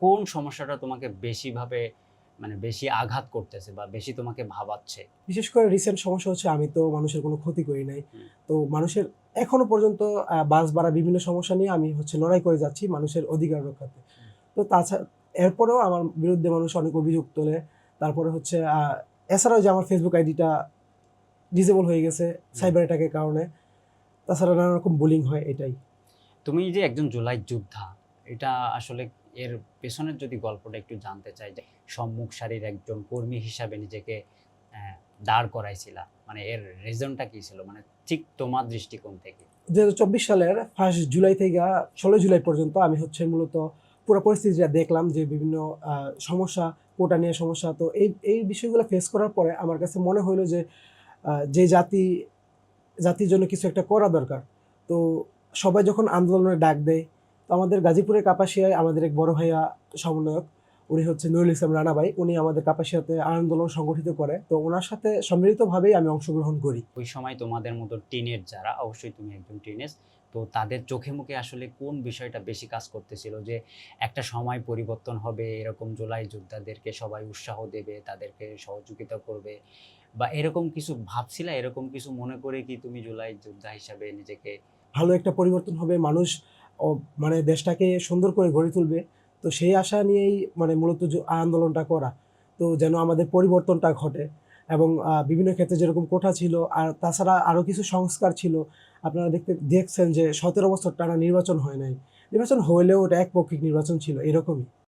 কোন সমস্যাটা তোমাকে বেশিভাবে মানে বেশি আঘাত করতেছে বা বেশি তোমাকে ভাবাচ্ছে? বিশেষ করে রিসেন্ট সমস্যা হচ্ছে আমি তো মানুষের কোনো ক্ষতি করি নাই। হুম, তো মানুষের এখনো পর্যন্ত বাস ভাড়া বিভিন্ন সমস্যা নিয়ে আমি লড়াই করে যাচ্ছি মানুষের অধিকার রক্ষার্থে। হুম, তো এরপরেও আমার বিরুদ্ধে মানুষ অনেক অভিযোগ তোলে। তারপরে এছাড়াও যে আমার ফেসবুক আইডিটা ডিসেবল হয়ে গেছে হুম। সাইবার অ্যাটাকের কারণে। তাছাড়া নানা রকম বুলিং হয় এটাই। তুমি যে একজন জুলাই যোদ্ধা, এটা আসলে এর পেছনের যদি গল্পটা একটু জানতে চাই যে সম্মুখ সারির একজন কর্মী হিসাবে নিজেকে অ্যা দাঁড় করাইছিলা। মানে এর রিজনটা কি ছিল? মানে ঠিক তোমার দৃষ্টিকোণ থেকে? ২০২৪ সালের 1 জুলাই থেকে ১৬ জুলাই পর্যন্ত আমি পুরো পরিস্থিতিটা দেখলাম যে বিভিন্ন আ সমস্যা, কোটা নিয়ে সমস্যা। তো এই বিষয়গুলো ফেস করার পরে আমার কাছে মনে হইলো যে যে জাতির জন্য কিছু একটা করা দরকার। তো সবাই যখন আন্দোলনের ডাক দেয়, তো আমাদের গাজীপুরের কাপাসিয়ায় আমাদের এক বড় ভাইয়া সমন্বয়ক, উনি নুরুল ইসলাম রানা ভাই। উনি আমাদের কাপাসিয়াতে আন্দোলন সংগঠিত করে। তো উনার সাথে সম্মিলিতভাবেই আমি অংশগ্রহণ করি। ওই সময় তোমাদের মতো টিনেজ যারা, অবশ্যই তুমি একজন টিনেজ। তো তাদের চোখে মুখে আসলে কোন বিষয়টা বেশি কাজ করতেছিল? যে একটা সময় পরিবর্তন হবে, এরকম জুলাই যোদ্ধাদেরকে সবাই উৎসাহ দেবে, তাদেরকে সহযোগিতা করবে বা এরকম কিছু ভাবছিলা? এরকম কিছু মনে করে কি তুমি জুলাই যোদ্ধা হিসাবে নিজেকে ভালো একটা পরিবর্তন হবে। মানুষ অ মানে দেশটাকে সুন্দর করে গড়ে তুলবে। তো সেই আশা নিয়েই মূলত আন্দোলনটা করা। তো যেন আমাদের পরিবর্তনটা ঘটে এবং বিভিন্ন ক্ষেত্রে যেরকম কোঠা ছিল আর তাছাড়া আরো কিছু সংস্কার ছিল। আপনারা দেখছেন যে ১৭ বছর টানা নির্বাচন হয় নাই। নির্বাচন হইলেও ওটা একপক্ষিক নির্বাচন ছিল এরকমই।